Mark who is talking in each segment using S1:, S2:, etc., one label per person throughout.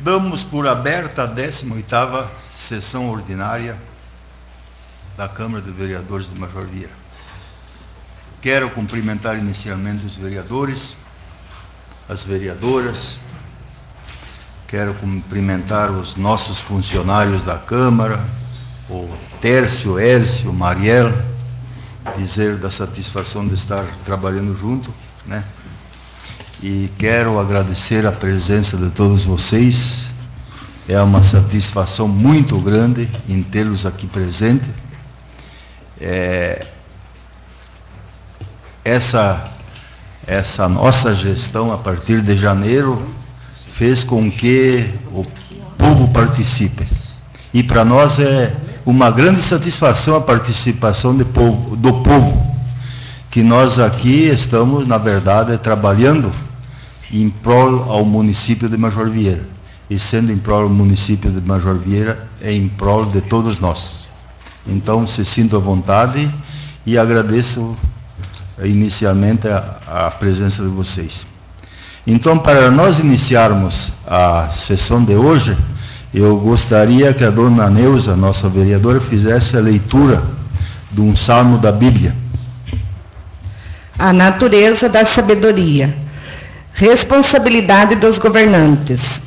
S1: Damos por aberta a 18ª sessão ordinária da Câmara de Vereadores de Major Vieira. Quero cumprimentar inicialmente os vereadores, as vereadoras, quero cumprimentar os nossos funcionários da Câmara, o Tércio, Hércio, Mariel, dizer da satisfação de estar trabalhando junto, né? E quero agradecer a presença de todos vocês. É uma satisfação muito grande em tê-los aqui presente. Essa nossa gestão, a partir de janeiro, fez com que o povo participe. E para nós é uma grande satisfação a participação do povo, que nós aqui estamos, na verdade, trabalhando em prol ao município de Major Vieira. E sendo em prol do município de Major Vieira, é em prol de todos nós. Então, se sinto à vontade e agradeço inicialmente a presença de vocês. Então, para nós iniciarmos a sessão de hoje, eu gostaria que a dona Neuza, nossa vereadora, fizesse a leitura de um salmo da Bíblia.
S2: A natureza da sabedoria. Responsabilidade dos governantes.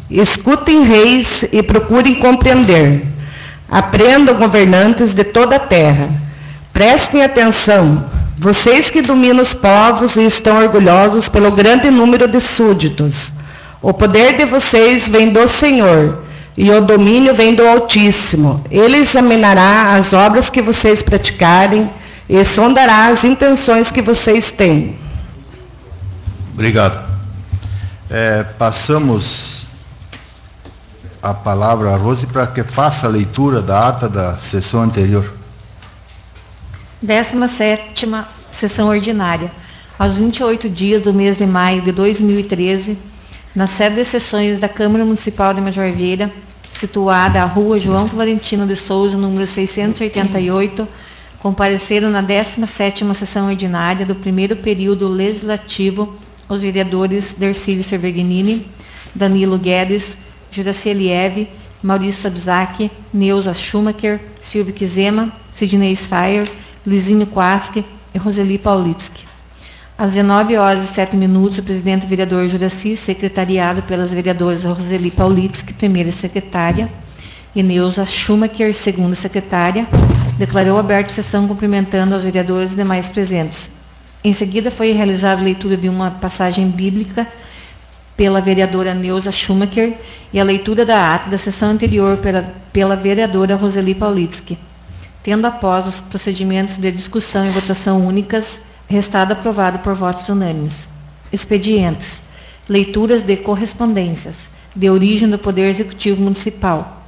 S2: Escutem, reis, e procurem compreender. Aprendam, governantes de toda a terra. Prestem atenção, vocês que dominam os povos e estão orgulhosos pelo grande número de súditos. O poder de vocês vem do Senhor, e o domínio vem do Altíssimo. Ele examinará as obras que vocês praticarem e sondará as intenções que vocês têm.
S1: Obrigado. Passamos a palavra a Rose para que faça a leitura da ata da sessão anterior.
S3: 17ª sessão ordinária. Aos 28 dias do mês de maio de 2013, na sede de sessões da Câmara Municipal de Major Vieira, situada à rua João Florentino de Souza, número 688, compareceram na 17ª sessão ordinária do primeiro período legislativo os vereadores Dercílio Cervegnini, Danilo Guedes, Juraci Elieve, Maurício Sobzak, Neuza Schumacher, Silvio Kizema, Sidney Sfire, Luizinho Quasque e Roseli Paulitsky. Às 19h07, o presidente vereador Juraci, secretariado pelas vereadoras Roseli Paulitsky, primeira secretária, e Neuza Schumacher, segunda secretária, declarou aberta a sessão cumprimentando os vereadores e demais presentes. Em seguida, foi realizada a leitura de uma passagem bíblica pela vereadora Neuza Schumacher e a leitura da ata da sessão anterior pela vereadora Roseli Paulitsky, tendo após os procedimentos de discussão e votação únicas, restado aprovado por votos unânimes. Expedientes. Leituras de correspondências, de origem do Poder Executivo Municipal.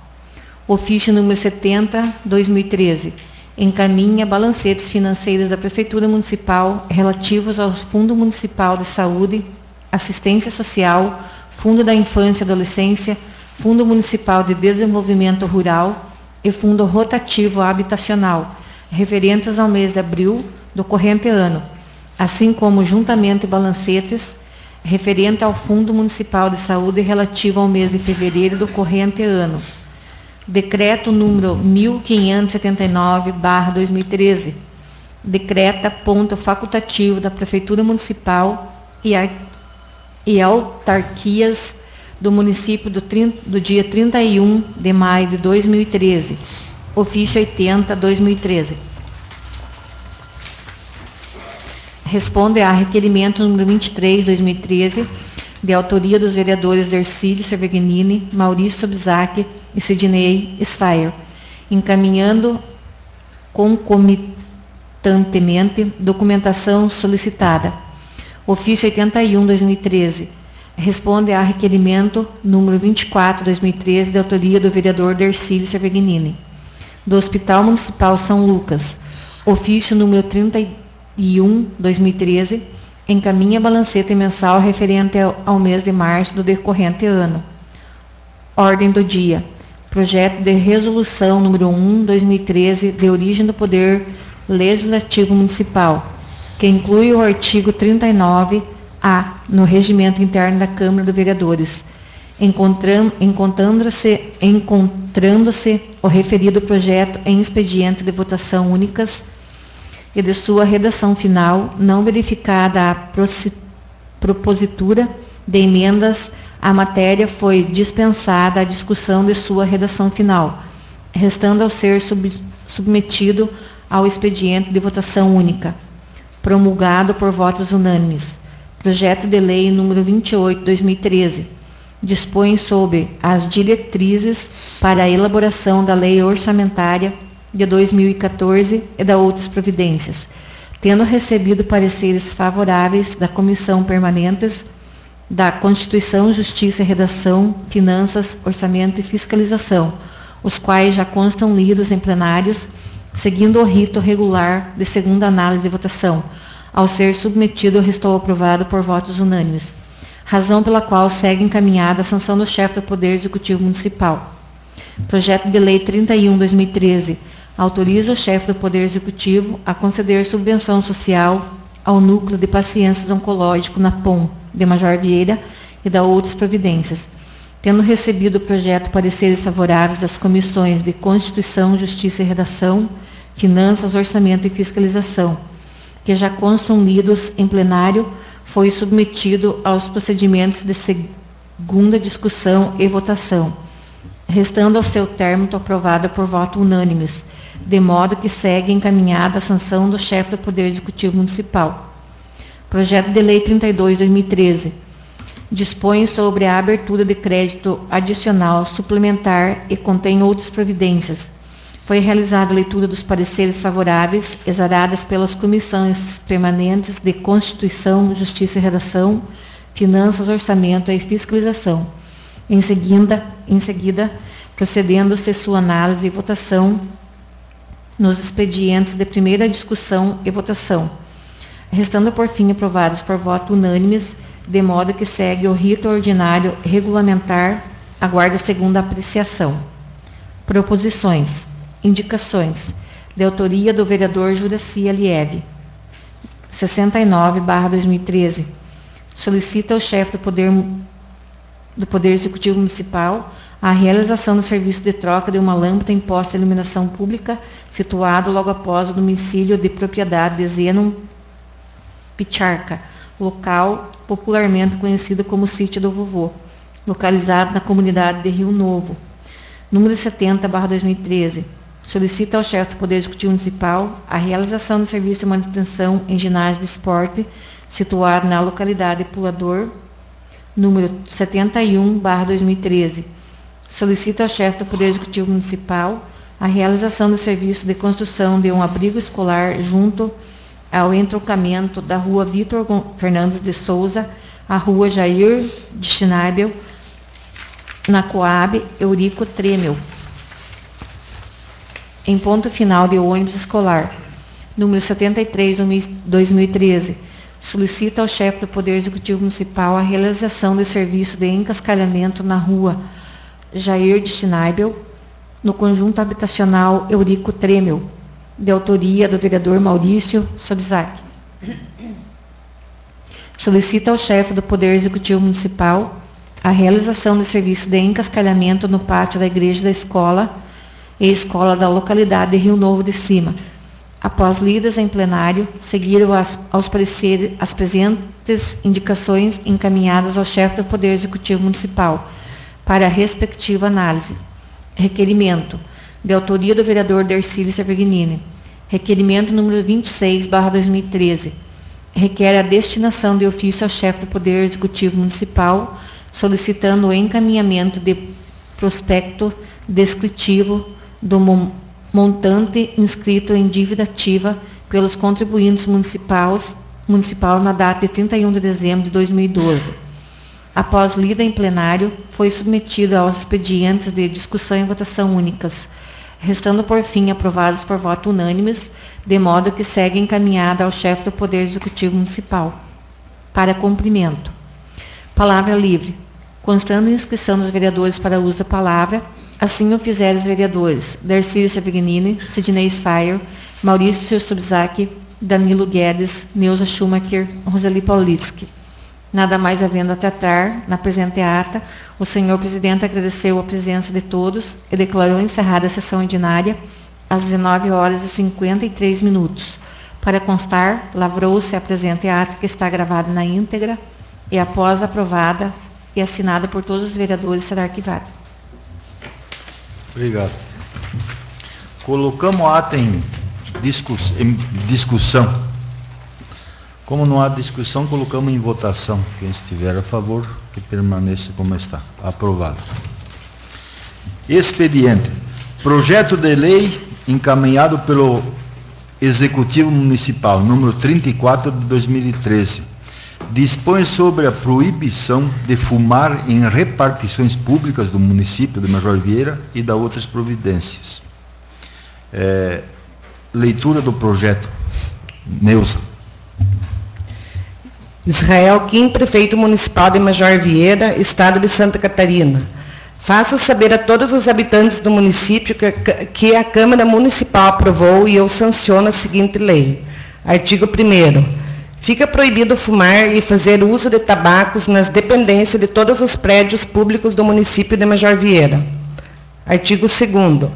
S3: Ofício número 70/2013. Encaminha balancetes financeiros da Prefeitura Municipal relativos ao Fundo Municipal de Saúde, Assistência Social, Fundo da Infância e Adolescência, Fundo Municipal de Desenvolvimento Rural e Fundo Rotativo Habitacional, referentes ao mês de abril do corrente ano, assim como juntamente balancetes referente ao Fundo Municipal de Saúde relativo ao mês de fevereiro do corrente ano. Decreto número 1579/2013, decreta ponto facultativo da Prefeitura Municipal e autarquias do município do dia 31 de maio de 2013, ofício 80/2013. Responde a requerimento número 23/2013, de autoria dos vereadores Dercílio Cervegnini, Maurício Sobzak e Sidney Sfire, encaminhando concomitantemente documentação solicitada. Ofício 81/2013. Responde a requerimento número 24/2013, de autoria do vereador Dercílio Cervegnini. Do Hospital Municipal São Lucas. Ofício número 31/2013. Encaminha balancete mensal referente ao mês de março do decorrente ano. Ordem do dia. Projeto de resolução número 1/2013, de origem do Poder Legislativo Municipal, que inclui o artigo 39A no regimento interno da Câmara de Vereadores, encontrando-se o referido projeto em expediente de votação únicas e de sua redação final, não verificada a propositura de emendas, a matéria foi dispensada à discussão de sua redação final, restando ao ser submetido ao expediente de votação única, promulgado por votos unânimes. Projeto de Lei número 28/2013, dispõe sobre as diretrizes para a elaboração da Lei Orçamentária de 2014 e da outras providências, tendo recebido pareceres favoráveis da Comissão Permanentes da Constituição, Justiça e Redação, Finanças, Orçamento e Fiscalização, os quais já constam lidos em plenários, seguindo o rito regular de segunda análise e votação. Ao ser submetido, restou aprovado por votos unânimes, razão pela qual segue encaminhada a sanção do chefe do Poder Executivo Municipal. Projeto de Lei 31/2013 autoriza o chefe do Poder Executivo a conceder subvenção social ao Núcleo de Paciências Oncológico na POM de Major Vieira e da outras providências, tendo recebido o projeto pareceres favoráveis das comissões de Constituição, Justiça e Redação, Finanças, Orçamento e Fiscalização, que já constam lidos em plenário, foi submetido aos procedimentos de segunda discussão e votação, restando ao seu término aprovado por voto unânimes, de modo que segue encaminhada a sanção do chefe do Poder Executivo Municipal. Projeto de Lei 32/2013 dispõe sobre a abertura de crédito adicional suplementar e contém outras providências. Foi realizada a leitura dos pareceres favoráveis, exaradas pelas comissões permanentes de Constituição, Justiça e Redação, Finanças, Orçamento e Fiscalização. Em seguida, procedendo-se sua análise e votação nos expedientes de primeira discussão e votação, restando por fim aprovados por voto unânimes, de modo que segue o rito ordinário regulamentar, aguarda segunda apreciação. Proposições. Indicações. De autoria do vereador Juraci Alieve. 69/2013. Solicita ao chefe do Poder Executivo Municipal a realização do serviço de troca de uma lâmpada em poste de iluminação pública situado logo após o domicílio de propriedade de Zenon Picharca, local popularmente conhecido como Sítio do Vovô, localizado na comunidade de Rio Novo. Número 70/2013. Solicita ao chefe do Poder Executivo Municipal a realização do serviço de manutenção em ginásio de esporte situado na localidade de Pulador. Número 71/2013. Solicita ao chefe do Poder Executivo Municipal a realização do serviço de construção de um abrigo escolar junto ao entroncamento da rua Vitor Fernandes de Souza, a rua Jair de Schneibel, na Coab Eurico Tremel, em ponto final de ônibus escolar. Número 73/2013. Solicita ao chefe do Poder Executivo Municipal a realização do serviço de encascalhamento na rua Jair de Schneibel, no conjunto habitacional Eurico Tremel, de autoria do vereador Maurício Sobzak. Solicita ao chefe do Poder Executivo Municipal a realização do serviço de encascalhamento no pátio da igreja da escola e escola da localidade de Rio Novo de Cima. Após lidas em plenário, seguiram as presentes indicações encaminhadas ao chefe do Poder Executivo Municipal para a respectiva análise. Requerimento. De autoria do vereador Dercílio Severgnini. Requerimento número 26/2013. Requer a destinação de ofício ao chefe do Poder Executivo Municipal, solicitando o encaminhamento de prospecto descritivo do montante inscrito em dívida ativa pelos contribuintes municipal na data de 31 de dezembro de 2012. Após lida em plenário, foi submetido aos expedientes de discussão e votação únicas, restando por fim aprovados por voto unânimes, de modo que segue encaminhada ao chefe do Poder Executivo Municipal. Para cumprimento. Palavra livre. Constando inscrição dos vereadores para uso da palavra, assim o fizeram os vereadores Dercílio Severgnini, Sidney Sfire, Maurício Sobzak, Danilo Guedes, Neuza Schumacher, Roseli Paulitsky. Nada mais havendo a tratar, na presente ata, o senhor presidente agradeceu a presença de todos e declarou encerrada a sessão ordinária às 19h53. Para constar, lavrou-se a presente ata, que está gravada na íntegra e, após aprovada e assinada por todos os vereadores, será arquivada.
S1: Obrigado. Colocamos a ata em discussão. Como não há discussão, colocamos em votação. Quem estiver a favor, que permaneça como está. Aprovado. Expediente. Projeto de lei encaminhado pelo Executivo Municipal, número 34 de 2013. Dispõe sobre a proibição de fumar em repartições públicas do município de Major Vieira e da outras providências. Leitura do projeto. Neuza.
S2: Israel Kim, prefeito municipal de Major Vieira, estado de Santa Catarina. Faço saber a todos os habitantes do município que a Câmara Municipal aprovou e eu sanciono a seguinte lei. Artigo 1º. Fica proibido fumar e fazer uso de tabacos nas dependências de todos os prédios públicos do município de Major Vieira. Artigo 2º.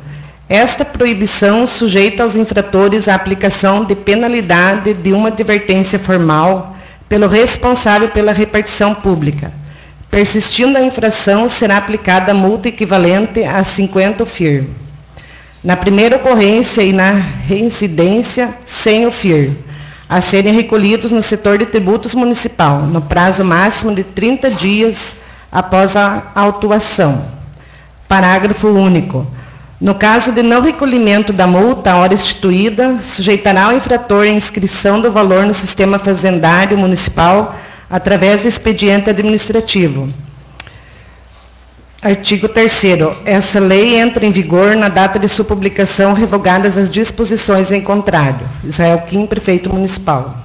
S2: Esta proibição sujeita aos infratores à aplicação de penalidade de uma advertência formal pelo responsável pela repartição pública. Persistindo a infração, será aplicada multa equivalente a 50 FIR. Na primeira ocorrência e na reincidência, 100 FIR, a serem recolhidos no setor de tributos municipal, no prazo máximo de 30 dias após a autuação. Parágrafo único. No caso de não recolhimento da multa à hora instituída, sujeitará o infrator a inscrição do valor no sistema fazendário municipal através do expediente administrativo. Artigo 3º. Essa lei entra em vigor na data de sua publicação, revogadas as disposições em contrário. Israel Kim, prefeito municipal.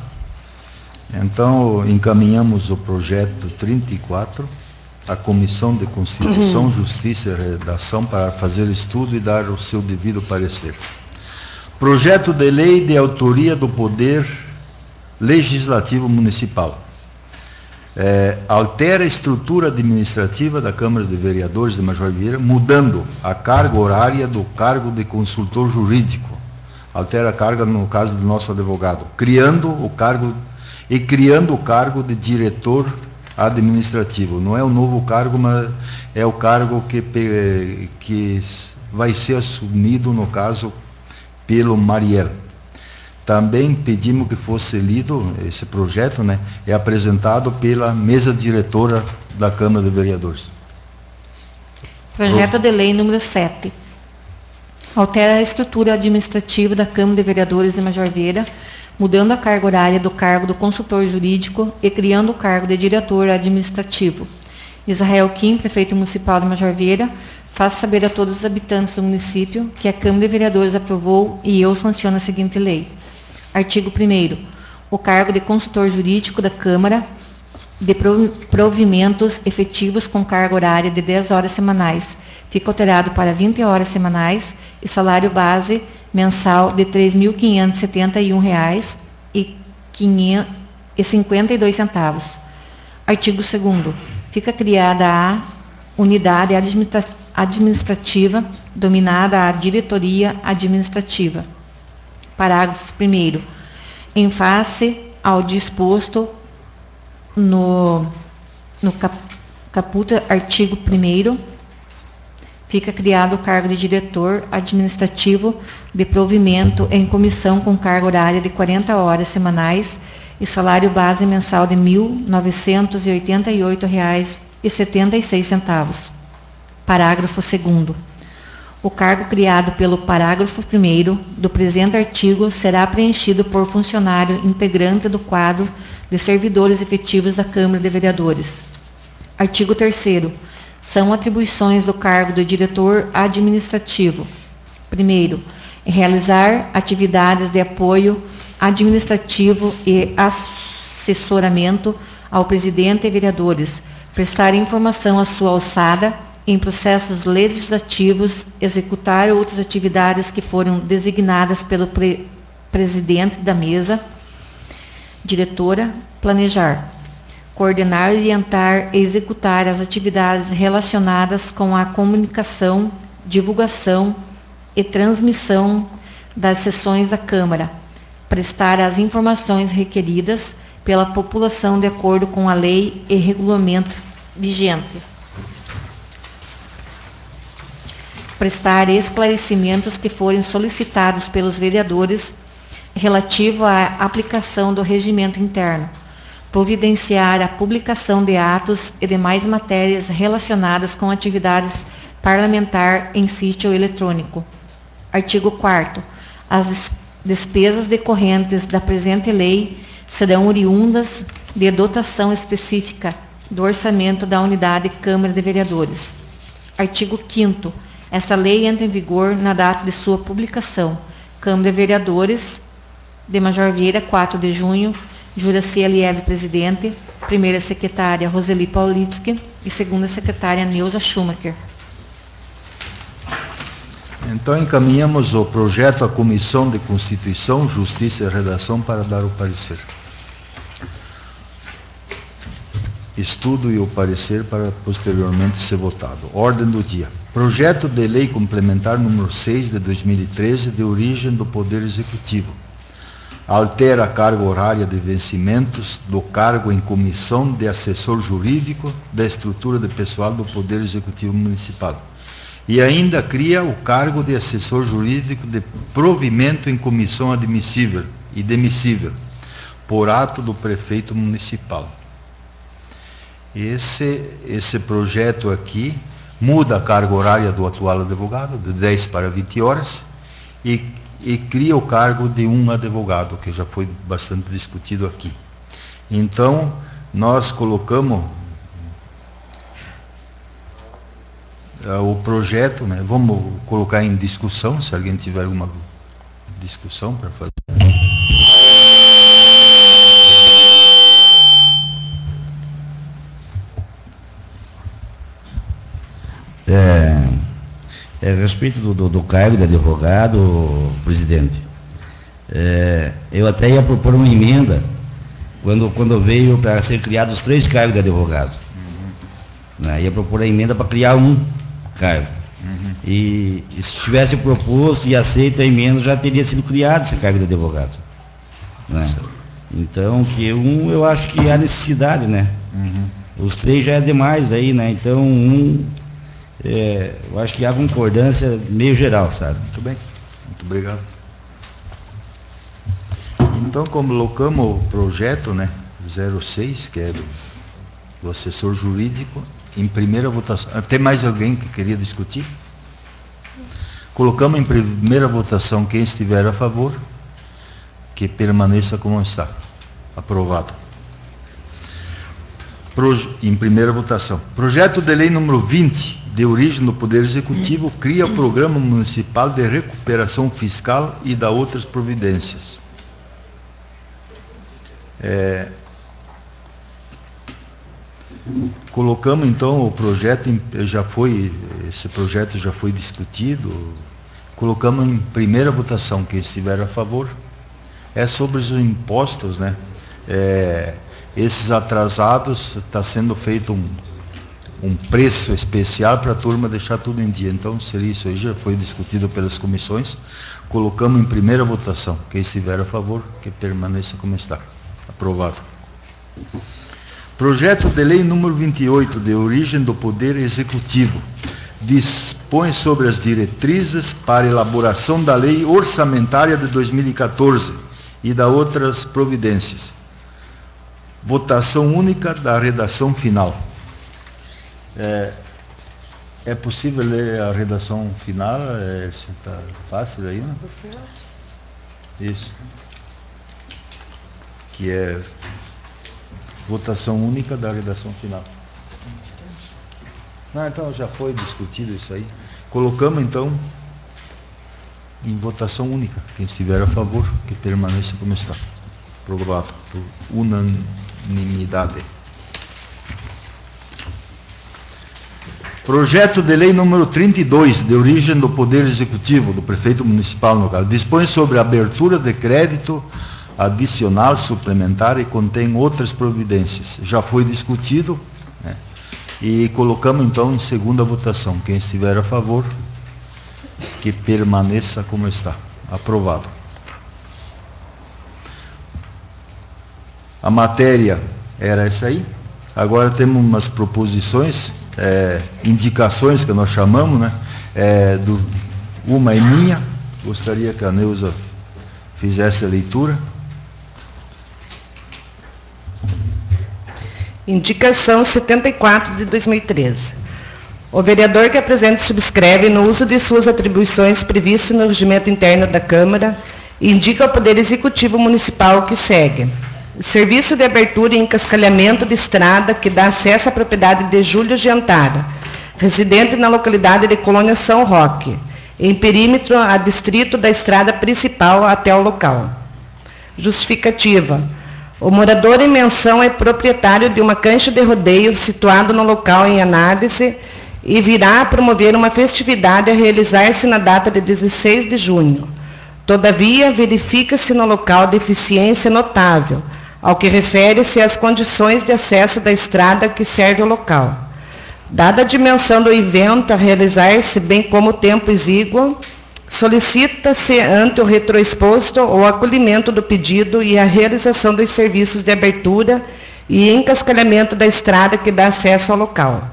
S1: Então, encaminhamos o projeto 34 à Comissão de Constituição, Justiça e Redação para fazer estudo e dar o seu devido parecer. Projeto de lei de autoria do Poder Legislativo Municipal. Altera a estrutura administrativa da Câmara de Vereadores de Major Vieira, mudando a carga horária do cargo de consultor jurídico. Altera a carga no caso do nosso advogado, criando o cargo de diretor administrativo. Não é um novo cargo, mas é o cargo que vai ser assumido, no caso, pelo Mariel. Também pedimos que fosse lido esse projeto, né? É apresentado pela mesa diretora da Câmara de Vereadores.
S3: Projeto de lei número 7. Altera a estrutura administrativa da Câmara de Vereadores de Major Vieira, mudando a carga horária do cargo do consultor jurídico e criando o cargo de diretor administrativo. Israel Kim, prefeito municipal de Major Vieira, faz saber a todos os habitantes do município que a Câmara de Vereadores aprovou e eu sanciono a seguinte lei. Artigo 1º. O cargo de consultor jurídico da Câmara de provimentos efetivos com carga horária de 10 horas semanais fica alterado para 20 horas semanais e salário base mensal de R$ 3.571,52. Artigo 2º. Fica criada a unidade administrativa dominada a diretoria administrativa. Parágrafo 1º. Em face ao disposto no caput artigo 1º, fica criado o cargo de diretor administrativo de provimento em comissão com carga horária de 40 horas semanais e salário base mensal de R$ 1.988,76. Parágrafo 2º. O cargo criado pelo parágrafo 1º do presente artigo será preenchido por funcionário integrante do quadro de servidores efetivos da Câmara de Vereadores. Artigo 3º. São atribuições do cargo do diretor administrativo. Primeiro, realizar atividades de apoio administrativo e assessoramento ao presidente e vereadores, prestar informação à sua alçada em processos legislativos, executar outras atividades que foram designadas pelo presidente da mesa diretora, planejar. coordenar, orientar e executar as atividades relacionadas com a comunicação, divulgação e transmissão das sessões da Câmara, prestar as informações requeridas pela população de acordo com a lei e regulamento vigente, prestar esclarecimentos que forem solicitados pelos vereadores relativo à aplicação do regimento interno, providenciar a publicação de atos e demais matérias relacionadas com atividades parlamentar em sítio eletrônico. Artigo 4º. As despesas decorrentes da presente lei serão oriundas de dotação específica do orçamento da unidade Câmara de Vereadores. Artigo 5º. Esta lei entra em vigor na data de sua publicação. Câmara de Vereadores de Major Vieira, 4 de junho, Juraci Elieve, presidente, primeira secretária Roseli Paulitsky e segunda secretária Neuza Schumacher.
S1: Então encaminhamos o projeto à Comissão de Constituição, Justiça e Redação para dar o parecer. Estudo e o parecer para posteriormente ser votado. Ordem do dia. Projeto de Lei Complementar número 6 de 2013, de origem do Poder Executivo. Altera a carga horária de vencimentos do cargo em comissão de assessor jurídico da estrutura de pessoal do Poder Executivo Municipal. E ainda cria o cargo de assessor jurídico de provimento em comissão admissível e demissível, por ato do prefeito municipal. Esse projeto aqui muda a carga horária do atual advogado, de 10 para 20 horas, e cria o cargo de um advogado, que já foi bastante discutido aqui. Então, nós colocamos o projeto, né? Vamos colocar em discussão, se alguém tiver alguma discussão para fazer.
S4: A respeito do cargo de advogado, presidente, eu até ia propor uma emenda quando veio para ser criados os 3 cargos de advogado. Ia propor a emenda para criar um cargo. E se tivesse proposto e aceito a emenda, já teria sido criado esse cargo de advogado. Então, que eu acho que há necessidade, né? Os 3 já é demais aí, né? Então, eu acho que há concordância meio geral, sabe?
S1: Muito bem, muito obrigado. Então, colocamos o projeto, né, 06, que é do assessor jurídico, em primeira votação. Tem mais alguém que queria discutir? Colocamos em primeira votação quem estiver a favor, que permaneça como está. Aprovado. Em primeira votação. Projeto de lei número 20, de origem do Poder Executivo, cria o Programa Municipal de Recuperação Fiscal e dá outras providências. Colocamos então o projeto, esse projeto já foi discutido, colocamos em primeira votação, quem estiver a favor. É sobre os impostos, né? Esses atrasados, está sendo feito um preço especial para a turma deixar tudo em dia. Então, seria isso aí, já foi discutido pelas comissões. Colocamos em primeira votação. Quem estiver a favor, que permaneça como está. Aprovado. Projeto de lei número 28, de origem do Poder Executivo. Dispõe sobre as diretrizes para elaboração da lei orçamentária de 2014 e da outras providências. Votação única da redação final. É possível ler a redação final? Está fácil aí, né? Isso. Que é votação única da redação final. Não, então já foi discutido isso aí. Colocamos então em votação única. Quem estiver a favor, que permaneça como está. Aprovado por unanimidade. Projeto de lei número 32, de origem do Poder Executivo, do Prefeito Municipal, no caso, dispõe sobre a abertura de crédito adicional, suplementar e contém outras providências. Já foi discutido, né? E colocamos então em segunda votação. Quem estiver a favor, que permaneça como está. Aprovado. A matéria era essa aí. Agora temos umas proposições, indicações que nós chamamos, né? Uma é minha, gostaria que a Neuza fizesse a leitura.
S2: Indicação 74 de 2013. O vereador que apresenta e subscreve, no uso de suas atribuições previstas no regimento interno da Câmara, indica ao Poder Executivo Municipal o que segue. Serviço de abertura e encascalhamento de estrada que dá acesso à propriedade de Júlio Giantara, residente na localidade de Colônia São Roque, em perímetro a distrito da estrada principal até o local. Justificativa. O morador em menção é proprietário de uma cancha de rodeio situado no local em análise e virá a promover uma festividade a realizar-se na data de 16 de junho. Todavia, verifica-se no local deficiência notável, ao que refere-se às condições de acesso da estrada que serve o local. Dada a dimensão do evento a realizar-se, bem como o tempo exíguo, solicita-se ante o retroexposto o acolhimento do pedido e a realização dos serviços de abertura e encascalhamento da estrada que dá acesso ao local.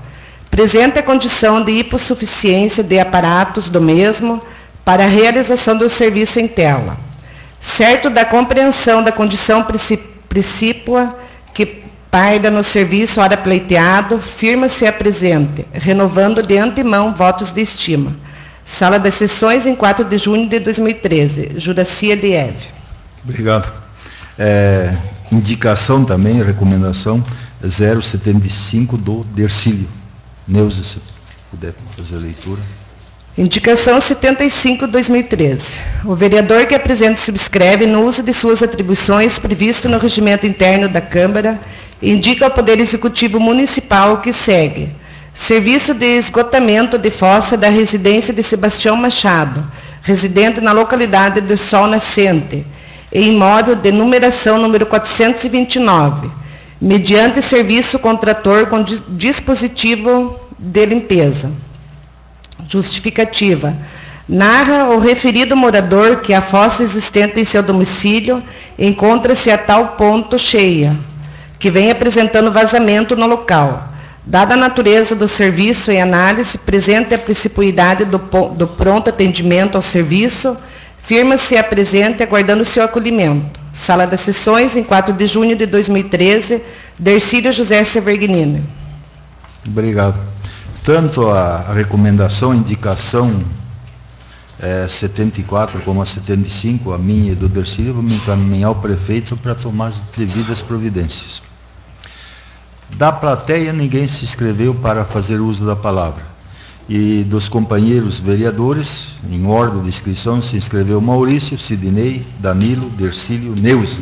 S2: Presente a condição de hipossuficiência de aparatos do mesmo para a realização do serviço em tela. Certo da compreensão da condição precípua que paira no serviço ora pleiteado, firma-se a presente, renovando de antemão votos de estima. Sala das Sessões, em 4 de junho de 2013. Juracia de Eve.
S1: Obrigado. Indicação também, recomendação 075 do Dercílio. Neuza, se puder fazer a leitura.
S2: Indicação 75/2013. O vereador que apresenta e subscreve, no uso de suas atribuições previsto no regimento interno da Câmara, indica ao Poder Executivo Municipal o que segue. Serviço de esgotamento de fossa da residência de Sebastião Machado, residente na localidade do Sol Nascente, em imóvel de numeração número 429, mediante serviço com trator com dispositivo de limpeza. Justificativa. Narra o referido morador que a fossa existente em seu domicílio encontra-se a tal ponto cheia, que vem apresentando vazamento no local. Dada a natureza do serviço em análise, presente a principalidade do pronto atendimento ao serviço, firma-se a presente aguardando seu acolhimento. Sala das Sessões, em 4 de junho de 2013, Dercílio José Severgnini.
S1: Obrigado. Tanto a recomendação, indicação 74 como a 75, a minha e do Dercílio, vou me encaminhar ao prefeito para tomar as devidas providências. Da plateia, ninguém se inscreveu para fazer uso da palavra. E dos companheiros vereadores, em ordem de inscrição, se inscreveu Maurício, Sidnei, Danilo, Dercílio, Neuza.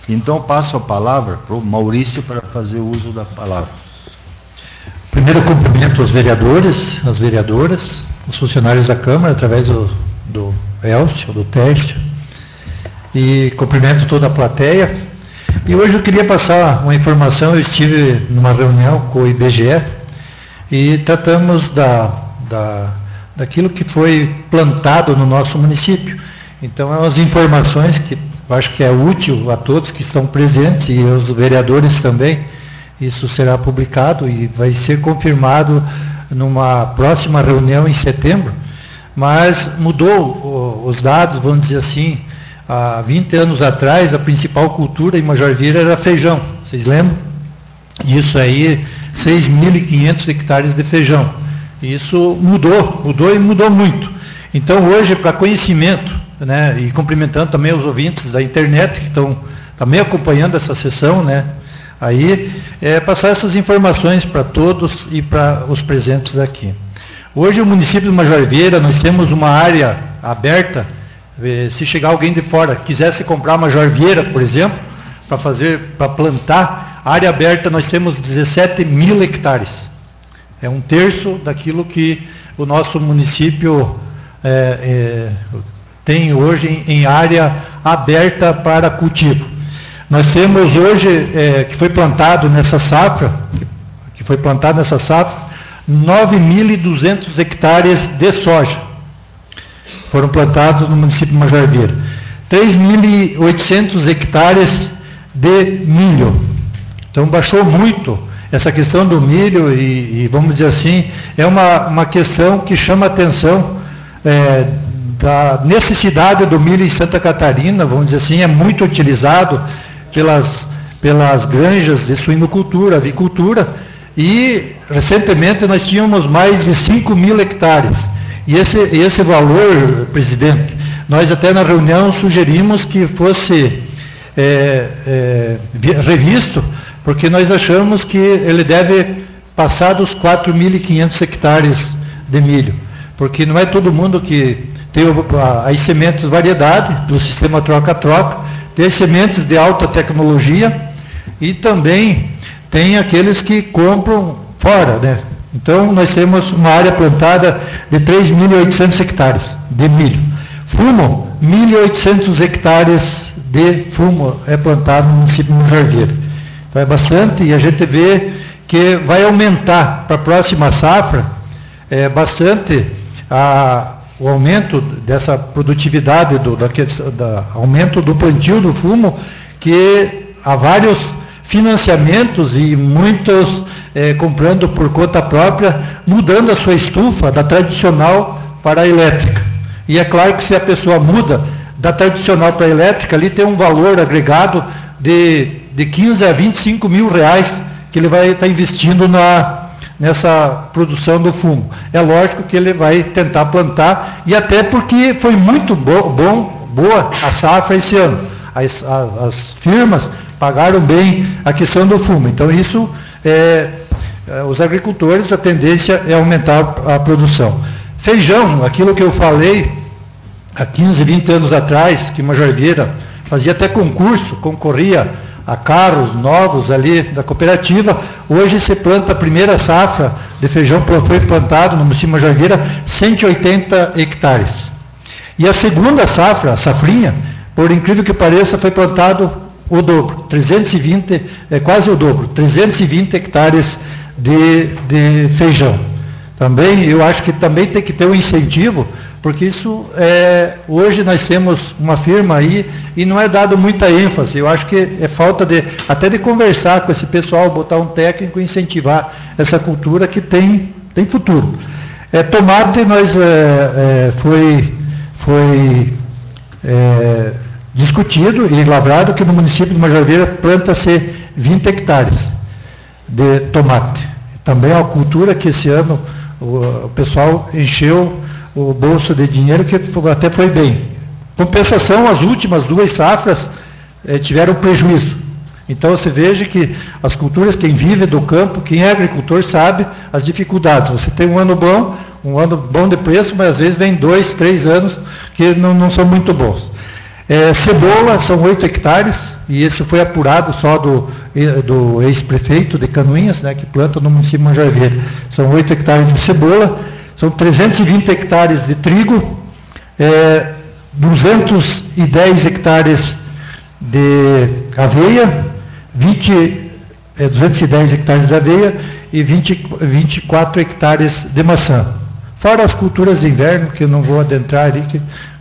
S1: Então, passo a palavra para o Maurício para fazer uso da palavra.
S5: Primeiro, cumprimento aos vereadores, às vereadoras, os funcionários da Câmara, através do Elcio, do Tércio, e cumprimento toda a plateia. E hoje eu queria passar uma informação. Eu estive numa reunião com o IBGE e tratamos daquilo que foi plantado no nosso município. Então, é umas informações que eu acho que é útil a todos que estão presentes e aos vereadores também. Isso será publicado e vai ser confirmado numa próxima reunião em setembro, mas mudou os dados, vamos dizer assim. Há 20 anos atrás, a principal cultura em Major Vieira era feijão, vocês lembram? Isso aí, 6.500 hectares de feijão. Isso mudou e mudou muito. Então, hoje, para conhecimento, né, e cumprimentando também os ouvintes da internet que estão também acompanhando essa sessão, né, aí, passar essas informações para todos e para os presentes aqui. Hoje, o município de Major Vieira, nós temos uma área aberta. Se chegar alguém de fora, quisesse comprar Major Vieira, por exemplo, para plantar, área aberta, nós temos 17.000 hectares. É um terço daquilo que o nosso município tem hoje em área aberta para cultivo. Nós temos hoje, que foi plantado nessa safra, 9.200 hectares de soja. Foram plantados no município de Major Vieira. 3.800 hectares de milho. Então baixou muito essa questão do milho e vamos dizer assim, é uma questão que chama a atenção da necessidade do milho em Santa Catarina, vamos dizer assim, é muito utilizado pelas granjas de suinocultura, avicultura, e recentemente nós tínhamos mais de 5.000 hectares. E esse valor, presidente, nós até na reunião sugerimos que fosse revisto, porque nós achamos que ele deve passar dos 4.500 hectares de milho, porque não é todo mundo que tem as sementes variedade, do sistema troca-troca, tem as sementes de alta tecnologia e também tem aqueles que compram fora, né? Então, nós temos uma área plantada de 3.800 hectares de milho. Fumo, 1.800 hectares de fumo é plantado no município de Major Vieira. Então, é bastante, e a gente vê que vai aumentar para a próxima safra bastante o aumento dessa produtividade, aumento do plantio do fumo, que há vários financiamentos e muitos comprando por conta própria, mudando a sua estufa da tradicional para a elétrica. E é claro que se a pessoa muda da tradicional para a elétrica, ali tem um valor agregado de 15 a 25 mil reais que ele vai estar investindo nessa produção do fumo. É lógico que ele vai tentar plantar, e até porque foi muito boa a safra esse ano. As firmas pagaram bem a questão do fumo. Então, isso, os agricultores, a tendência é aumentar a produção. Feijão, aquilo que eu falei há 15, 20 anos atrás, que Major Vieira fazia até concurso, concorria a carros novos ali da cooperativa, hoje se planta a primeira safra de feijão, foi plantado no município de Major Vieira, 180 hectares. E a segunda safra, a safrinha, por incrível que pareça, foi plantado o dobro, 320, quase o dobro, 320 hectares de feijão. Também, eu acho que também tem que ter um incentivo, porque isso, hoje nós temos uma firma aí e não é dado muita ênfase. Eu acho que é falta até de conversar com esse pessoal, botar um técnico e incentivar essa cultura que tem futuro. Tomate, foi discutido e lavrado que no município de Major Vieira planta-se 20 hectares de tomate. Também é uma cultura que esse ano o pessoal encheu o bolso de dinheiro, que até foi bem. Compensação, as últimas 2 safras tiveram prejuízo. Então, você veja que as culturas, quem vive do campo, quem é agricultor, sabe as dificuldades. Você tem um ano bom de preço, mas às vezes vem 2, 3 anos que não são muito bons. Cebola, são 8 hectares, e isso foi apurado só do ex-prefeito de Canoinhas, né, que planta no município de Major Vieira. São 8 hectares de cebola, são 320 hectares de trigo, 210 hectares de aveia, 210 hectares de aveia e 24 hectares de maçã. Fora as culturas de inverno, que eu não vou adentrar ali,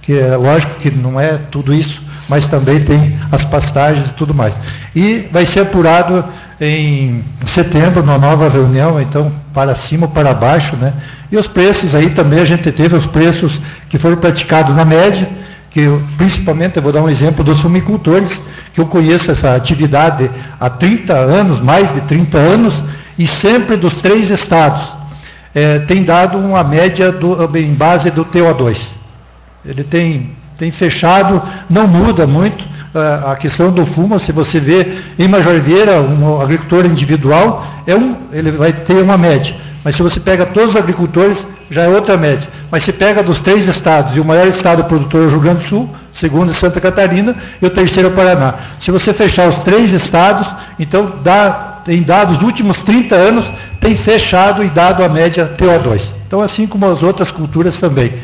S5: que é lógico que não é tudo isso, mas também tem as pastagens e tudo mais. E vai ser apurado em setembro, numa nova reunião, então, para cima ou para baixo, né? E os preços aí também, a gente teve os preços que foram praticados na média, que principalmente, eu vou dar um exemplo dos fumicultores, que eu conheço essa atividade há 30 anos, mais de 30 anos, e sempre dos 3 estados, tem dado uma média em base do TO2. Ele tem fechado, não muda muito a questão do fumo. Se você vê em Major Vieira, um agricultor individual, ele vai ter uma média. Mas se você pega todos os agricultores, já é outra média. Mas se pega dos 3 estados, e o maior estado produtor é o Rio Grande do Sul, o segundo é Santa Catarina, e o terceiro é o Paraná. Se você fechar os 3 estados, então tem dado os últimos 30 anos, tem fechado e dado a média TO2. Então, assim como as outras culturas também.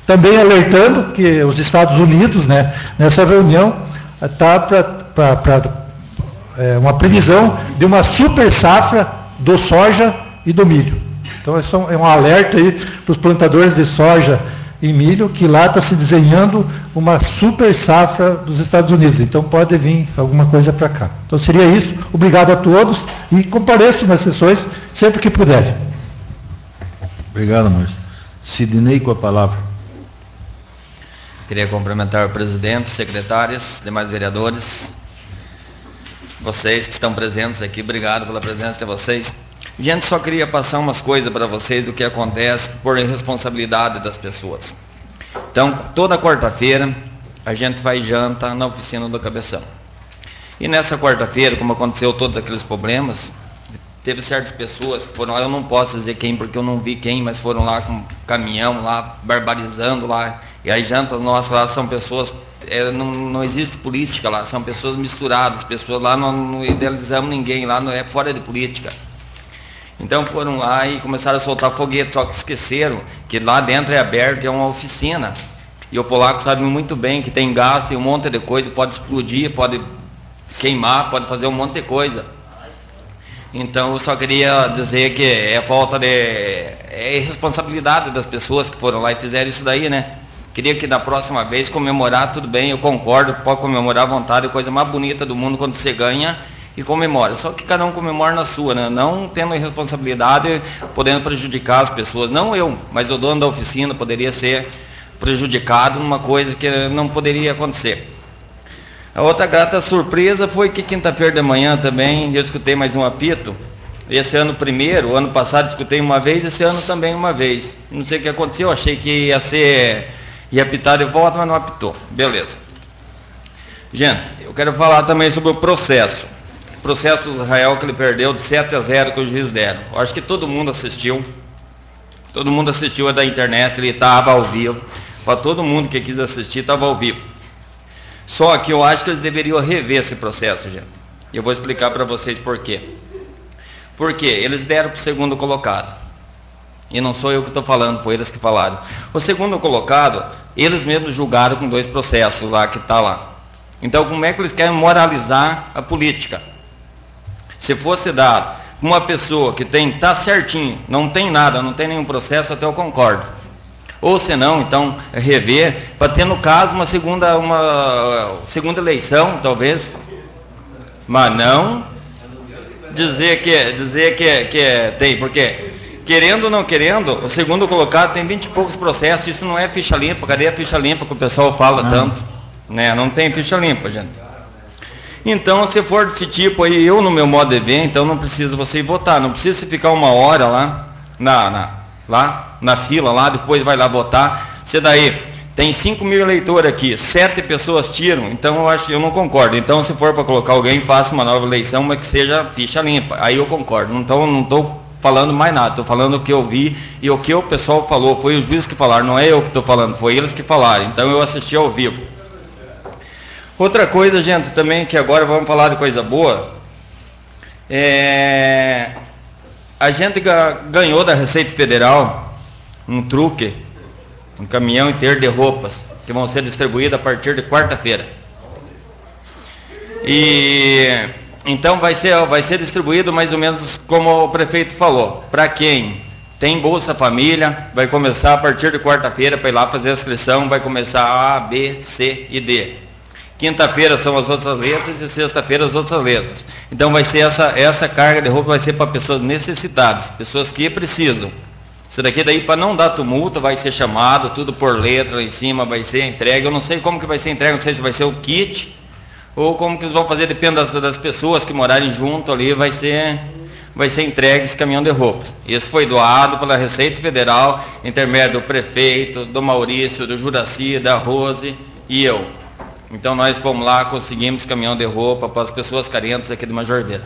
S5: Também alertando que os Estados Unidos, né, nessa reunião, está para uma previsão de uma super safra do soja e do milho. Então, é um alerta aí para os plantadores de soja e milho, que lá está se desenhando uma super safra dos Estados Unidos. Então, pode vir alguma coisa para cá. Então, seria isso. Obrigado a todos e compareçam nas sessões sempre que puderem.
S1: Obrigado, Márcio. Sidney com a palavra.
S6: Queria cumprimentar o presidente, secretárias, demais vereadores, vocês que estão presentes aqui, obrigado pela presença de vocês. Gente, só queria passar umas coisas para vocês do que acontece por irresponsabilidade das pessoas. Então, toda quarta-feira, a gente faz janta na oficina do Cabeção. E nessa quarta-feira, como aconteceu todos aqueles problemas, teve certas pessoas que foram lá, eu não posso dizer quem, porque eu não vi quem, mas foram lá com caminhão, lá, barbarizando lá. E as jantas nossas lá são pessoas, não existe política lá, são pessoas misturadas, pessoas lá não idealizamos ninguém, lá não é fora de política. Então foram lá e começaram a soltar foguete, só que esqueceram que lá dentro é aberto, é uma oficina. E o polaco sabe muito bem que tem gás, tem um monte de coisa, pode explodir, pode queimar, pode fazer um monte de coisa. Então eu só queria dizer que é falta de... é irresponsabilidade das pessoas que foram lá e fizeram isso daí, né? Queria que da próxima vez comemorar, tudo bem, eu concordo, pode comemorar à vontade, é a coisa mais bonita do mundo quando você ganha e comemora. Só que cada um comemora na sua, né? Não tendo irresponsabilidade, podendo prejudicar as pessoas. Não eu, mas o dono da oficina poderia ser prejudicado numa coisa que não poderia acontecer. A outra grata surpresa foi que quinta-feira de manhã também eu escutei mais um apito. Esse ano primeiro, ano passado escutei uma vez, esse ano também uma vez. Não sei o que aconteceu, achei que ia apitar de volta, mas não apitou. Beleza. Gente, eu quero falar também sobre o processo. O processo do Israel que ele perdeu de 7-0 que os juízes deram. Eu acho que todo mundo assistiu. Todo mundo assistiu da internet, ele estava ao vivo. Para todo mundo que quis assistir, estava ao vivo. Só que eu acho que eles deveriam rever esse processo, gente. E eu vou explicar para vocês por quê. Porque eles deram para o segundo colocado. E não sou eu que estou falando, foi eles que falaram. O segundo colocado, eles mesmos julgaram com 2 processos lá, que está lá. Então, como é que eles querem moralizar a política? Se fosse dado uma pessoa que está certinho, não tem nada, não tem nenhum processo, até eu concordo. Ou se não, então, rever, para ter, no caso, uma segunda eleição, talvez. Mas não dizer que tem, porque... Querendo ou não querendo, o segundo colocado tem 20 e poucos processos, isso não é ficha limpa. Cadê a ficha limpa que o pessoal fala tanto? Né? Não tem ficha limpa, gente. Então, se for desse tipo aí, eu no meu modo de ver, então não precisa você ir votar, não precisa ficar uma hora lá na fila, lá, depois vai lá votar. Se daí tem 5 mil eleitores aqui, 7 pessoas tiram, então eu não concordo. Então, se for para colocar alguém, faça uma nova eleição, mas que seja ficha limpa. Aí eu concordo. Então, não estou falando mais nada, estou falando o que eu vi e o que o pessoal falou, foi os juízes que falaram, não é eu que estou falando, foi eles que falaram, então eu assisti ao vivo. Outra coisa, gente, também, que agora vamos falar de coisa boa, a gente ganhou da Receita Federal um truque, um caminhão inteiro de roupas, que vão ser distribuídas a partir de quarta-feira. Então vai ser distribuído mais ou menos como o prefeito falou. Para quem tem Bolsa Família, vai começar a partir de quarta-feira para ir lá fazer a inscrição, vai começar A, B, C e D. Quinta-feira são as outras letras e sexta-feira as outras letras. Então vai ser essa carga de roupa vai ser para pessoas necessitadas, pessoas que precisam. Isso daqui daí, para não dar tumulto, vai ser chamado, tudo por letra lá em cima, vai ser entregue. Eu não sei como que vai ser entregue, não sei se vai ser o kit, ou como que eles vão fazer, depende das pessoas que morarem junto ali, vai ser entregue esse caminhão de roupas. Isso foi doado pela Receita Federal, intermédio do prefeito, do Maurício, do Juraci, da Rose e eu. Então nós fomos lá, conseguimos caminhão de roupa para as pessoas carentes aqui de Majorveira.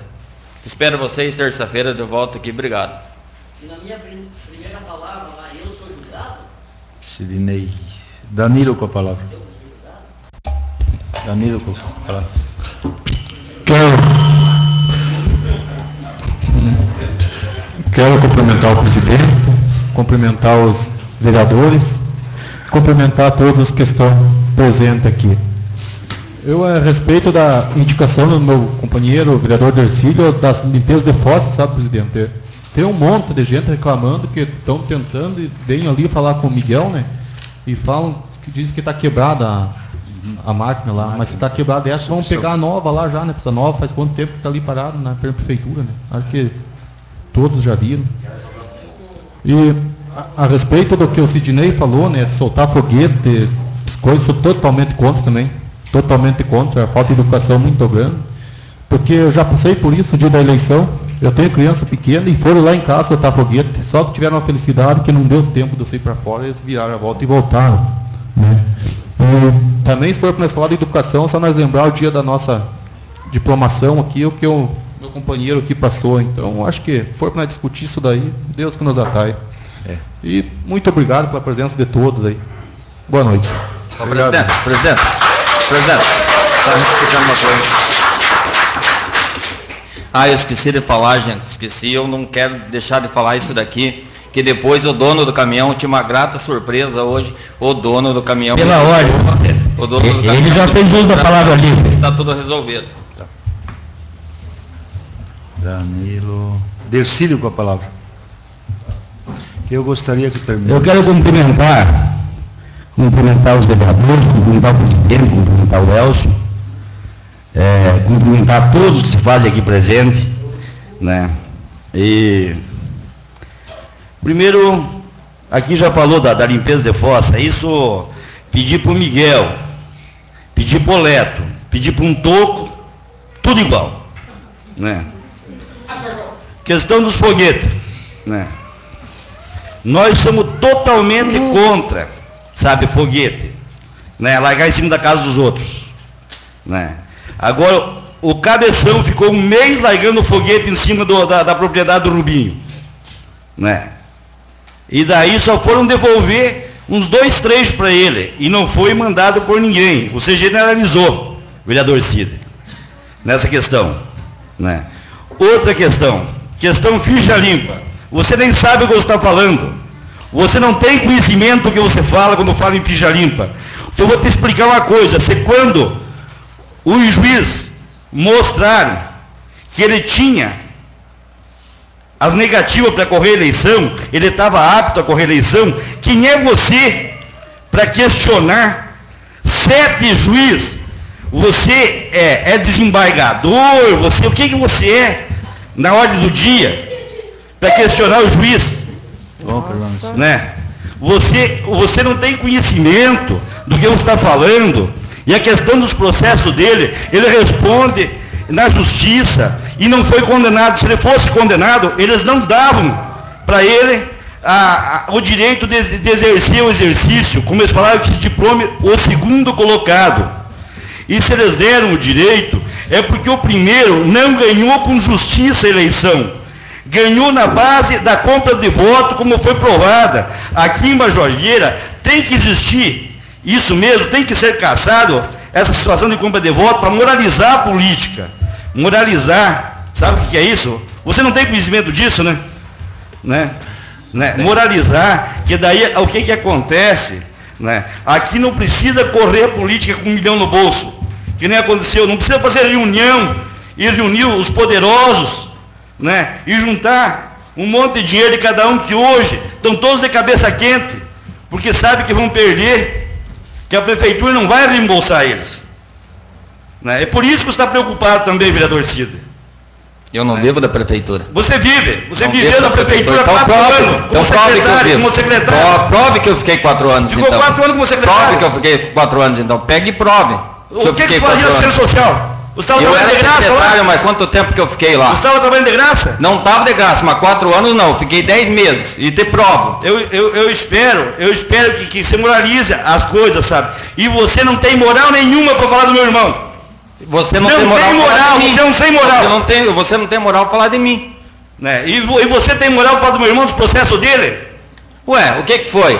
S6: Espero vocês terça-feira de volta aqui. Obrigado.
S7: E na minha primeira palavra lá, eu sou julgado?
S1: Sidney. Danilo com a palavra. Danilo com a palavra.
S8: Quero cumprimentar o presidente, cumprimentar os vereadores,
S5: cumprimentar todos que estão presentes aqui. Eu, a respeito da indicação do meu companheiro, o vereador Dercílio, das limpezas de fossa, sabe, presidente? Tem um monte de gente reclamando que estão tentando e vêm ali falar com o Miguel, né? E falam, que dizem que está quebrada a máquina lá, mas se está quebrada essa, vamos pegar a nova lá já, né? Essa nova faz quanto tempo que está ali parado na prefeitura, né? Acho que todos já viram. E a respeito do que o Sidney falou, né? De soltar foguete, coisas, sou totalmente contra também. Totalmente contra, a falta de educação muito grande. Porque eu já passei por isso no dia da eleição. Eu tenho criança pequena e foram lá em casa soltar foguete. Só que tiveram uma felicidade que não deu tempo de eu sair para fora, eles viraram a volta e voltaram. Né? E também, se for para nós falar de educação, só nós lembrar o dia da nossa diplomação aqui, o que o meu companheiro aqui passou. Então, acho que for para nós discutir isso daí, Deus que nos atai. E muito obrigado pela presença de todos aí. Boa noite.
S6: Presidente, está explicando uma coisa. Eu esqueci de falar, gente, eu não quero deixar de falar isso daqui, que depois o dono do caminhão tinha uma grata surpresa hoje, o dono do caminhão...
S4: Pela ordem, ele já fez uso da palavra livre.
S6: Está tudo resolvido. Tá.
S1: Danilo... Dercílio com a palavra. Eu gostaria que terminasse.
S4: Eu quero cumprimentar os vereadores, cumprimentar o presidente, cumprimentar o Elcio, cumprimentar todos que se fazem aqui presente, né? E primeiro, aqui já falou da limpeza de fossa, isso pedir para o Miguel, pedir para o Leto, pedir para um Toco, tudo igual, né? Questão dos foguetes, né? Nós somos totalmente contra, sabe, foguete, né? Largar em cima da casa dos outros, né? Agora, o Cabeção ficou um mês largando foguete em cima da propriedade do Rubinho, né? E daí só foram devolver uns 2 trechos para ele, e não foi mandado por ninguém. Você generalizou, vereador Cid, nessa questão, né? Outra questão ficha limpa. Você nem sabe o que você está falando. Você não tem conhecimento do que você fala quando fala em ficha limpa. Eu vou te explicar uma coisa. Quando o juiz mostrar que ele tinha as negativas para correr a eleição, ele estava apto a correr a eleição, quem é você para questionar 7 juízes? Você é desembargador? O que você é na ordem do dia para questionar o juiz? Né? Você não tem conhecimento do que você está falando. E a questão dos processos dele, ele responde na justiça e não foi condenado. Se ele fosse condenado, eles não davam para ele o direito de exercer o exercício, como eles falaram, que esse diploma, o 2º colocado. E se eles deram o direito, é porque o primeiro não ganhou com justiça a eleição. Ganhou na base da compra de voto, como foi provada. Aqui em Major Vieira tem que existir isso mesmo, tem que ser caçado essa situação de compra de voto para moralizar a política. Moralizar, sabe o que é isso? Você não tem conhecimento disso, né? Moralizar, que daí o que acontece, né? Aqui não precisa correr a política com 1 milhão no bolso, que nem aconteceu. Não precisa fazer reunião e reunir os poderosos, né? E juntar um monte de dinheiro de cada um, que hoje estão todos de cabeça quente, porque sabe que vão perder, que a prefeitura não vai reembolsar eles, né? É por isso que você está preocupado também, vereador Cid.
S6: Eu não vivo da prefeitura.
S1: Você viveu da prefeitura 4 anos, como secretário.
S6: Prove que eu fiquei 4 anos,
S1: Ficou
S6: então.
S1: 4 anos como secretário.
S6: Prove que eu fiquei 4 anos, então. Pegue e prove.
S1: O que fazia no Centro Social? Você estava
S6: Eu
S1: trabalhando
S6: era
S1: de graça
S6: secretário,
S1: lá?
S6: mas quanto tempo que eu fiquei lá?
S1: Você estava trabalhando de graça?
S6: Não estava de graça, mas 4 anos não. Fiquei 10 meses. E te provo.
S1: Eu espero que você moralize as coisas, sabe? E você não tem moral nenhuma para falar do meu irmão.
S6: Você não
S1: Não
S6: tem moral
S1: tem
S6: pra falar
S1: moral,
S6: de mim.
S1: você não tem moral.
S6: Você não tem moral para falar de mim.
S1: Né? E você tem moral para falar do meu irmão, dos processos dele?
S6: Ué, o que foi?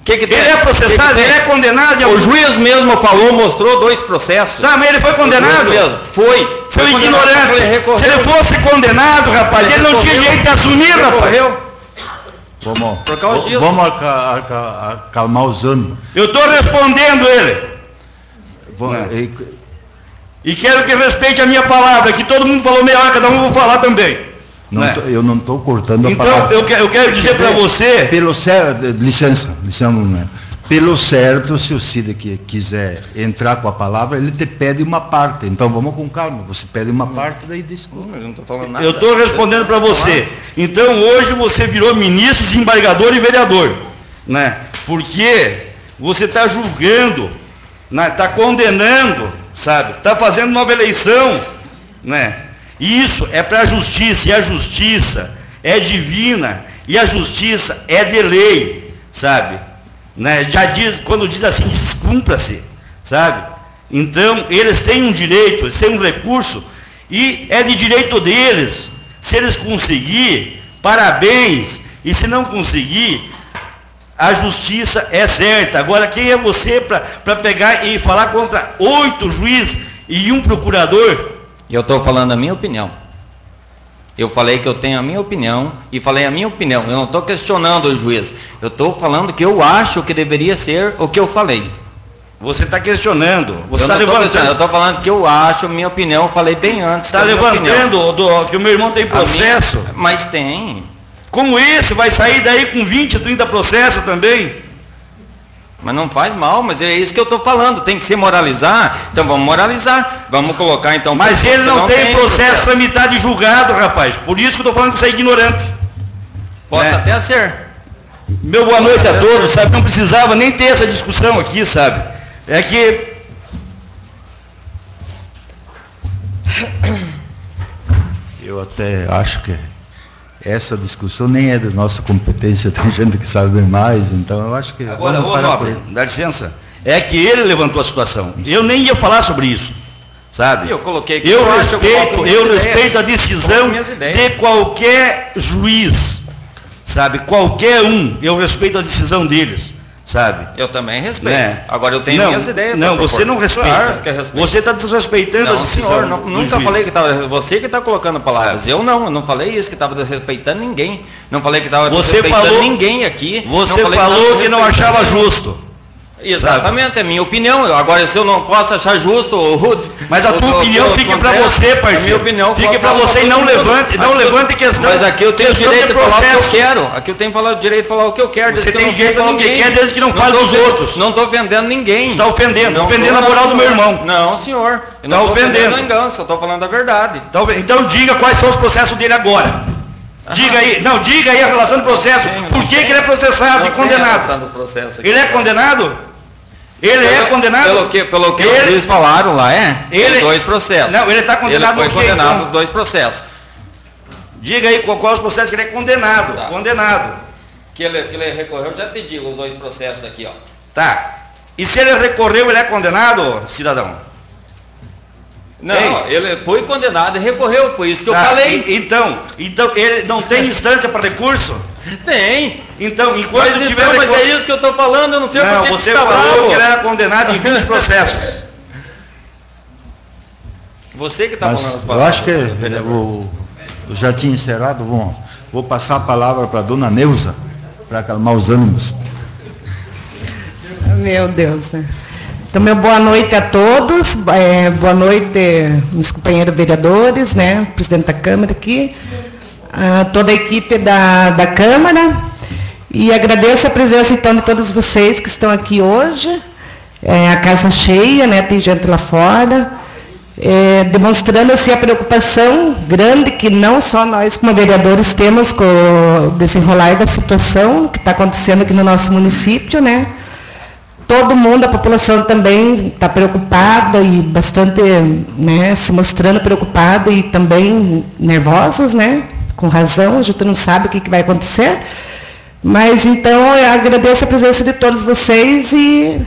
S1: Ele é processado, ele é condenado.
S6: O juiz mesmo falou, mostrou 2 processos.
S1: Tá, mas ele foi condenado?
S6: Foi.
S1: Seu ignorante. Se ele fosse condenado, rapaz, ele não tinha jeito de assumir, rapaz.
S6: Por causa disso.
S1: Vamos acalmar os ânimos.
S8: Eu estou respondendo ele. E quero que respeite a minha palavra, que todo mundo falou meia hora, cada um eu vou falar também.
S1: Eu não estou cortando a
S8: então,
S1: palavra.
S8: Então, eu quero dizer para você...
S1: Pelo certo, licença, pelo certo, se o Cid quiser entrar com a palavra, ele te pede uma parte. Então vamos com calma, você pede uma parte, daí desculpa.
S6: Eu não estou falando nada.
S8: Eu estou respondendo para você. Então hoje você virou ministro, desembargador e vereador. Né? Porque você está julgando, está condenando, sabe? Está fazendo nova eleição, né? E isso é para a justiça, e a justiça é divina, e a justiça é de lei, sabe? Né? Já diz, quando diz assim, descumpra-se, sabe? Então, eles têm um direito, eles têm um recurso, e é de direito deles. Se eles conseguir, parabéns, e se não conseguir, a justiça é certa. Agora, quem é você para pegar e falar contra 8 juízes e 1 procurador?
S6: Eu estou falando a minha opinião. Eu falei que eu tenho a minha opinião e falei a minha opinião. Eu não estou questionando o juiz. Eu estou falando que eu acho que deveria ser o que eu falei.
S8: Você está questionando. Você está
S6: levantando. Eu estou falando que eu acho, minha opinião, eu falei bem antes.
S8: Está levantando que o meu irmão tem processo?
S6: Mas tem.
S8: Como esse, vai sair daí com 20, 30 processos também?
S6: Mas não faz mal, mas é isso que eu estou falando, tem que se moralizar, então vamos moralizar, vamos colocar então...
S8: Mas ele não tem processo tramitado e julgado, rapaz, por isso que eu estou falando que você é ignorante.
S6: Posso até ser.
S8: Meu boa noite a todos, sabe, não precisava nem ter essa discussão aqui, sabe, é que...
S1: Eu até acho que essa discussão nem é da nossa competência, tem gente que sabe bem mais, então eu acho que...
S8: Agora, ô Nobre, dá licença, é que ele levantou a situação, eu nem ia falar sobre isso, sabe?
S6: Eu coloquei que
S8: eu respeito a decisão de qualquer juiz, sabe? Qualquer um, eu respeito a decisão deles, sabe?
S6: Eu também respeito. Agora eu tenho minhas ideias.
S8: Não, você não respeita. Você está desrespeitando a decisão.
S6: Senhor, nunca falei que estava. Você que está colocando palavras. Eu não falei isso, que estava desrespeitando ninguém. Não falei que estava desrespeitando ninguém aqui.
S8: Você falou que não achava justo.
S6: Exatamente, é minha opinião. Agora, se eu não posso achar justo,
S8: mas a tua opinião fica para você, parceiro.
S6: Minha opinião
S8: fica para você e não levante questão.
S6: Mas aqui eu tenho o direito de falar o que eu quero. Aqui eu tenho direito de falar o que eu quero.
S8: Você tem direito de falar o que quer, desde que não fale dos outros.
S6: Não estou ofendendo ninguém.
S8: Está ofendendo, ofendendo a moral do meu irmão.
S6: Não, senhor. Eu não estou ofendendo ninguém, só estou falando a verdade.
S8: Então diga quais são os processos dele agora. Diga aí a relação do processo. Por que ele é processado e condenado? Ele é condenado? Ele é condenado?
S6: Pelo que eles falaram lá, Tem 2 processos.
S8: Não, ele está condenado
S6: no quê? Ele foi condenado nos 2 processos.
S8: Diga aí qual os processos que ele é condenado. Tá. Condenado.
S6: Que ele recorreu, eu já te digo os 2 processos aqui, ó.
S8: Tá. E se ele recorreu, ele é condenado, cidadão?
S6: Não, ele foi condenado e recorreu, foi isso que eu falei.
S8: Então ele não tem instância para recurso?
S6: Tem.
S8: Então, enquanto tiver
S6: recurso... Mas é isso que eu estou falando, eu não sei o que
S8: você falou que ele era condenado em 20 processos.
S6: Você que está falando as palavras.
S1: Eu acho que eu já tinha encerrado, vou passar a palavra para a dona Neuza, para acalmar os ânimos.
S2: Meu Deus, né? Então, meu boa noite a todos, boa noite, meus companheiros vereadores, né, presidente da Câmara aqui, toda a equipe da Câmara, e agradeço a presença, então, de todos vocês que estão aqui hoje, a casa cheia, né, tem gente lá fora, demonstrando, assim, a preocupação grande que não só nós, como vereadores, temos com o desenrolar da situação que está acontecendo aqui no nosso município, né. Todo mundo, a população também está preocupada e bastante, né, se mostrando preocupada e também nervosos, né, com razão, a gente não sabe o que vai acontecer, mas então eu agradeço a presença de todos vocês e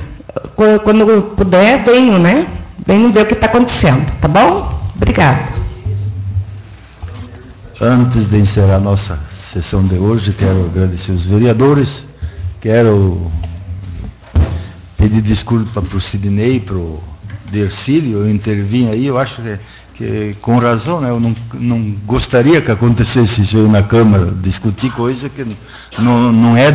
S2: quando puder, venham, né, venham ver o que está acontecendo, tá bom? Obrigada.
S1: Antes de encerrar a nossa sessão de hoje, quero agradecer os vereadores, quero pedir desculpa para o Sidney, para o Dercílio, eu intervim aí, eu acho que que com razão, né, eu não gostaria que acontecesse isso aí na Câmara, discutir coisa que não é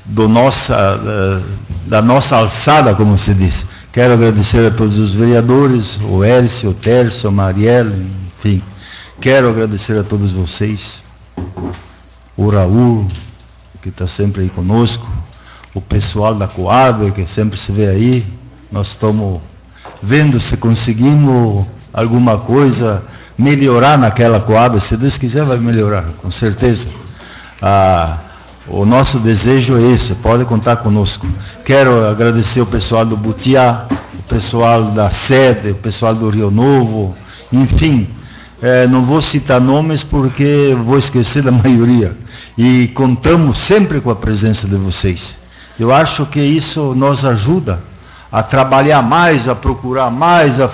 S1: da nossa alçada, como se diz. Quero agradecer a todos os vereadores, o Elcio, o Tércio, a Marielle, enfim. Quero agradecer a todos vocês, o Raul, que está sempre aí conosco, o pessoal da Coab, que sempre se vê aí. Nós estamos vendo se conseguimos alguma coisa melhorar naquela Coab. Se Deus quiser, vai melhorar, com certeza. O nosso desejo é esse, pode contar conosco. Quero agradecer o pessoal do Butiá, o pessoal da sede, o pessoal do Rio Novo, enfim. Não vou citar nomes porque vou esquecer da maioria. E contamos sempre com a presença de vocês. Eu acho que isso nos ajuda a trabalhar mais, a procurar mais, a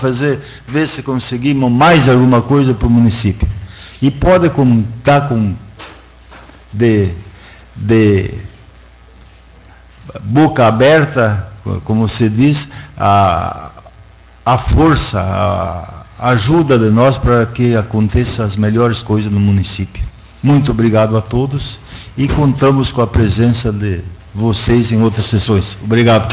S1: ver se conseguimos mais alguma coisa para o município. E pode contar com de boca aberta, como se diz, a força, a ajuda de nós para que aconteçam as melhores coisas no município. Muito obrigado a todos e contamos com a presença de vocês em outras sessões. Obrigado.